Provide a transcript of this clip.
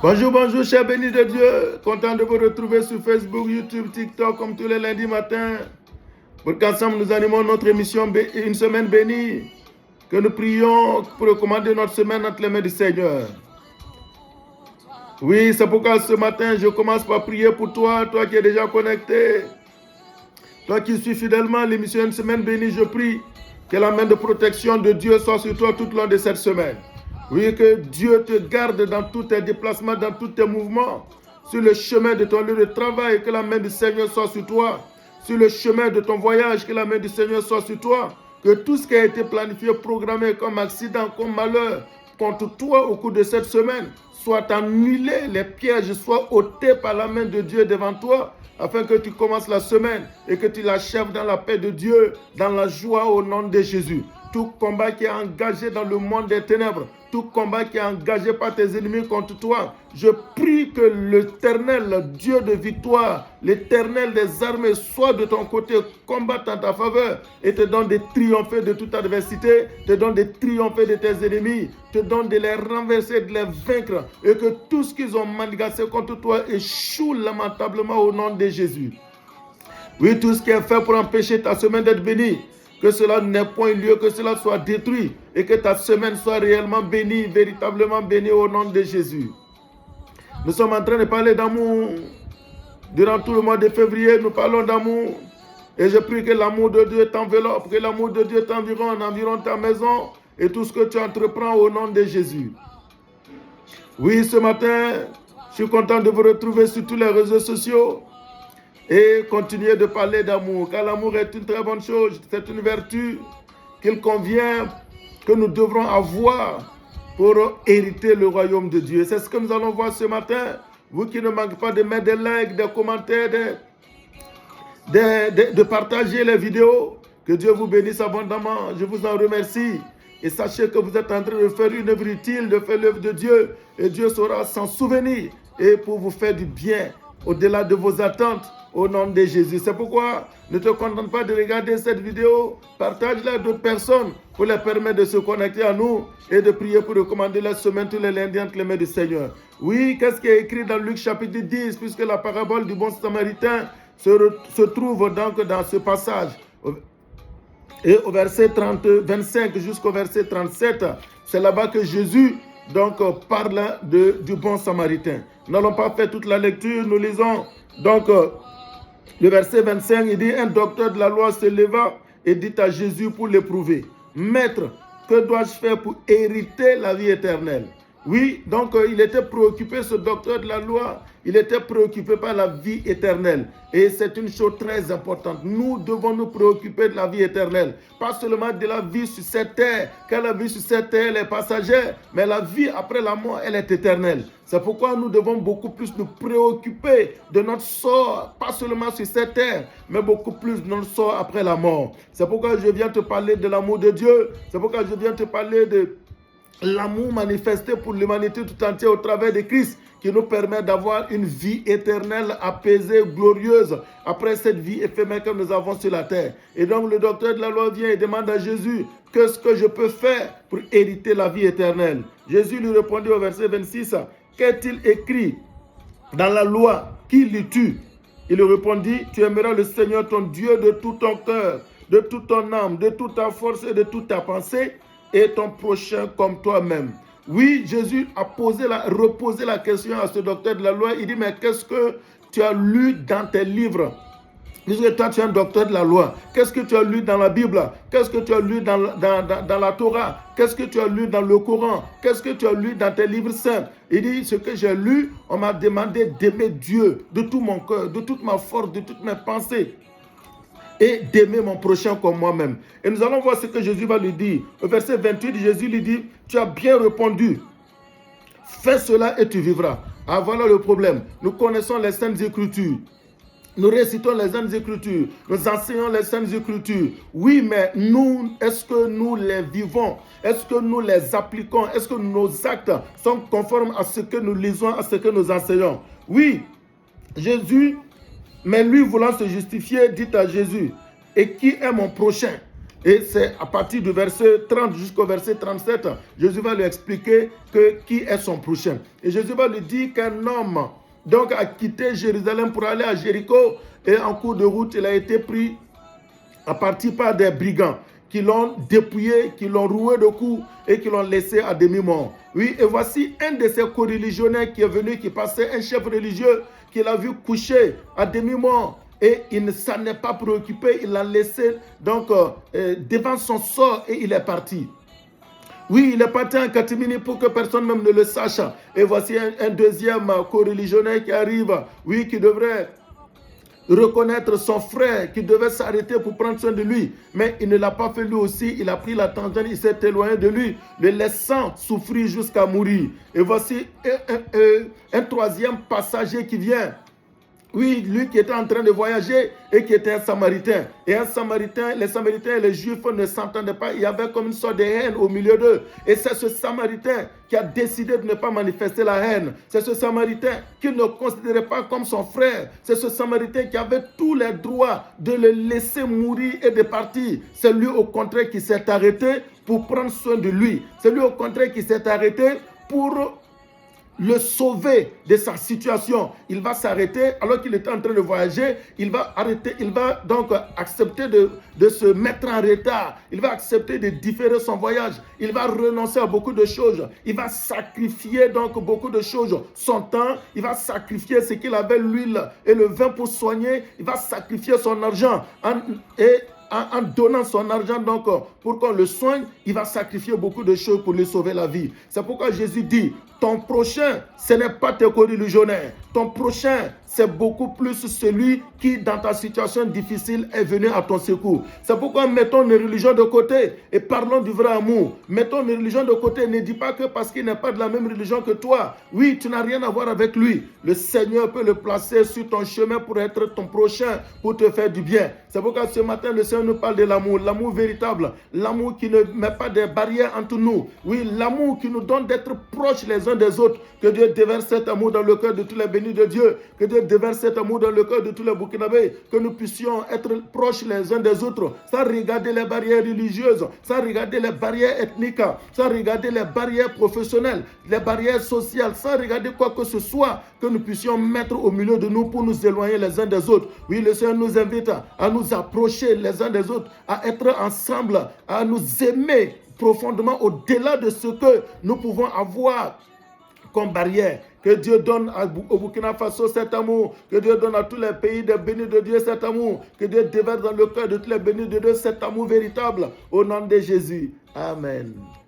Bonjour, bonjour, chers bénis de Dieu. Content de vous retrouver sur Facebook, YouTube, TikTok, comme tous les lundis matins. Pour qu'ensemble nous animons notre émission Une semaine bénie. Que nous prions pour recommander notre semaine entre les mains du Seigneur. Oui, c'est pourquoi ce matin, je commence par prier pour toi, toi qui es déjà connecté. Toi qui suis fidèlement l'émission Une semaine bénie, je prie que la main de protection de Dieu soit sur toi tout au long de cette semaine. Oui, que Dieu te garde dans tous tes déplacements, dans tous tes mouvements, sur le chemin de ton lieu de travail, que la main du Seigneur soit sur toi. Sur le chemin de ton voyage, que la main du Seigneur soit sur toi. Que tout ce qui a été planifié, programmé comme accident, comme malheur, contre toi au cours de cette semaine, soit annulé, les pièges soient ôtés par la main de Dieu devant toi, afin que tu commences la semaine et que tu l'achèves dans la paix de Dieu, dans la joie au nom de Jésus. Tout combat qui est engagé dans le monde des ténèbres, tout combat qui est engagé par tes ennemis contre toi, je prie que l'Éternel, Dieu de victoire, l'Éternel des armées, soit de ton côté, combatte en ta faveur et te donne de triompher de toute adversité, te donne de triompher de tes ennemis, te donne de les renverser, de les vaincre et que tout ce qu'ils ont manigancé contre toi échoue lamentablement au nom de Jésus. Oui, tout ce qui est fait pour empêcher ta semaine d'être bénie, que cela n'ait point lieu, que cela soit détruit et que ta semaine soit réellement bénie, véritablement bénie au nom de Jésus. Nous sommes en train de parler d'amour. Durant tout le mois de février, nous parlons d'amour. Et je prie que l'amour de Dieu t'enveloppe, que l'amour de Dieu environne ta maison et tout ce que tu entreprends au nom de Jésus. Oui, ce matin, je suis content de vous retrouver sur tous les réseaux sociaux. Et continuer de parler d'amour, car l'amour est une très bonne chose, c'est une vertu qu'il convient, que nous devrons avoir pour hériter le royaume de Dieu. C'est ce que nous allons voir ce matin. Vous qui ne manquez pas de mettre des likes, des commentaires, de partager les vidéos, que Dieu vous bénisse abondamment. Je vous en remercie. Et sachez que vous êtes en train de faire une œuvre utile, de faire l'œuvre de Dieu. Et Dieu saura s'en souvenir et pour vous faire du bien au-delà de vos attentes. Au nom de Jésus. C'est pourquoi ne te contente pas de regarder cette vidéo, partage-la à d'autres personnes pour leur permettre de se connecter à nous et de prier pour recommander la semaine tous les lundis entre les mains du Seigneur. Oui, qu'est-ce qui est écrit dans Luc chapitre 10, puisque la parabole du bon samaritain se trouve donc dans ce passage. Et au verset 25 jusqu'au verset 37, c'est là-bas que Jésus donc parle du bon samaritain. Nous n'allons pas faire toute la lecture, nous lisons donc le verset 25, il dit, un docteur de la loi se leva et dit à Jésus pour l'éprouver, Maître, que dois-je faire pour hériter la vie éternelle? Oui, donc il était préoccupé, ce docteur de la loi, il était préoccupé par la vie éternelle. Et c'est une chose très importante. Nous devons nous préoccuper de la vie éternelle. Pas seulement de la vie sur cette terre, car la vie sur cette terre est passagère, mais la vie après la mort, elle est éternelle. C'est pourquoi nous devons beaucoup plus nous préoccuper de notre sort, pas seulement sur cette terre, mais beaucoup plus de notre sort après la mort. C'est pourquoi je viens te parler de l'amour de Dieu. C'est pourquoi je viens te parler de l'amour manifesté pour l'humanité tout entière au travers de Christ, qui nous permet d'avoir une vie éternelle, apaisée, glorieuse, après cette vie éphémère que nous avons sur la terre. Et donc le docteur de la loi vient et demande à Jésus, qu'est-ce que je peux faire pour hériter la vie éternelle? Jésus lui répondit au verset 26, qu'est-il écrit dans la loi? Qui lis-tu? Il lui répondit, tu aimeras le Seigneur ton Dieu de tout ton cœur, de toute ton âme, de toute ta force et de toute ta pensée, et ton prochain comme toi-même. Oui, Jésus a reposé la question à ce docteur de la loi. Il dit, mais qu'est-ce que tu as lu dans tes livres? Puisque toi, tu es un docteur de la loi. Qu'est-ce que tu as lu dans la Bible? Qu'est-ce que tu as lu dans la Torah? Qu'est-ce que tu as lu dans le Coran? Qu'est-ce que tu as lu dans tes livres saints? Il dit, ce que j'ai lu, on m'a demandé d'aimer Dieu de tout mon cœur, de toute ma force, de toutes mes pensées, et d'aimer mon prochain comme moi-même. Et nous allons voir ce que Jésus va lui dire. Au verset 28, Jésus lui dit, tu as bien répondu. Fais cela et tu vivras. Ah, voilà le problème. Nous connaissons les Saintes Écritures. Nous récitons les Saintes Écritures. Nous enseignons les Saintes Écritures. Oui, mais nous, est-ce que nous les vivons? Est-ce que nous les appliquons? Est-ce que nos actes sont conformes à ce que nous lisons, à ce que nous enseignons? Oui, Jésus, mais lui voulant se justifier, dit à Jésus, et qui est mon prochain. Et c'est à partir du verset 30 jusqu'au verset 37, Jésus va lui expliquer qui est son prochain. Et Jésus va lui dire qu'un homme donc a quitté Jérusalem pour aller à Jéricho, et en cours de route, il a été pris à partie par des brigands qui l'ont dépouillé, qui l'ont roué de coups et qui l'ont laissé à demi-mort. Oui, et voici un de ses co-religionnaires qui est venu, qui passait, un chef religieux, qui l'a vu coucher à demi-mort. Et il ne s'en est pas préoccupé, il l'a laissé donc devant son sort et il est parti. Oui, il est parti en catimini pour que personne même ne le sache. Et voici un deuxième co-religionnaire qui arrive, oui, qui devrait reconnaître son frère, qui devait s'arrêter pour prendre soin de lui. Mais il ne l'a pas fait lui aussi, il a pris la tangente, il s'est éloigné de lui, le laissant souffrir jusqu'à mourir. Et voici un troisième passager qui vient. Oui, lui qui était en train de voyager et qui était un Samaritain. Et un Samaritain, les Samaritains et les Juifs ne s'entendaient pas. Il y avait comme une sorte de haine au milieu d'eux. Et c'est ce Samaritain qui a décidé de ne pas manifester la haine. C'est ce Samaritain qui ne considérait pas comme son frère. C'est ce Samaritain qui avait tous les droits de le laisser mourir et de partir. C'est lui au contraire qui s'est arrêté pour prendre soin de lui. C'est lui au contraire qui s'est arrêté pour le sauver de sa situation. Il va s'arrêter alors qu'il était en train de voyager. Il va arrêter, il va donc accepter de se mettre en retard. Il va accepter de différer son voyage. Il va renoncer à beaucoup de choses. Il va sacrifier donc beaucoup de choses. Son temps, il va sacrifier ce qu'il avait, l'huile et le vin pour soigner. Il va sacrifier son argent en donnant son argent donc pour qu'on le soigne. Il va sacrifier beaucoup de choses pour lui sauver la vie. C'est pourquoi Jésus dit, ton prochain, ce n'est pas tes co-religionnaires. Ton prochain, c'est beaucoup plus celui qui, dans ta situation difficile, est venu à ton secours. C'est pourquoi mettons nos religions de côté et parlons du vrai amour. Mettons nos religions de côté. Ne dis pas que parce qu'il n'est pas de la même religion que toi, oui, tu n'as rien à voir avec lui. Le Seigneur peut le placer sur ton chemin pour être ton prochain, pour te faire du bien. C'est pourquoi ce matin, le Seigneur nous parle de l'amour véritable, l'amour qui ne met pas de barrières entre nous. Oui, l'amour qui nous donne d'être proches les uns des autres. Que Dieu déverse cet amour dans le cœur de tous les bénis de Dieu. Que Dieu déverse cet amour dans le cœur de tous les Burkinabés. Que nous puissions être proches les uns des autres, sans regarder les barrières religieuses, sans regarder les barrières ethniques, sans regarder les barrières professionnelles, les barrières sociales, sans regarder quoi que ce soit que nous puissions mettre au milieu de nous pour nous éloigner les uns des autres. Oui, le Seigneur nous invite à nous approcher les uns des autres, à être ensemble, à nous aimer profondément au-delà de ce que nous pouvons avoir comme barrière. Que Dieu donne au Burkina Faso cet amour. Que Dieu donne à tous les pays des bénis de Dieu cet amour. Que Dieu déverse dans le cœur de tous les bénis de Dieu cet amour véritable. Au nom de Jésus. Amen.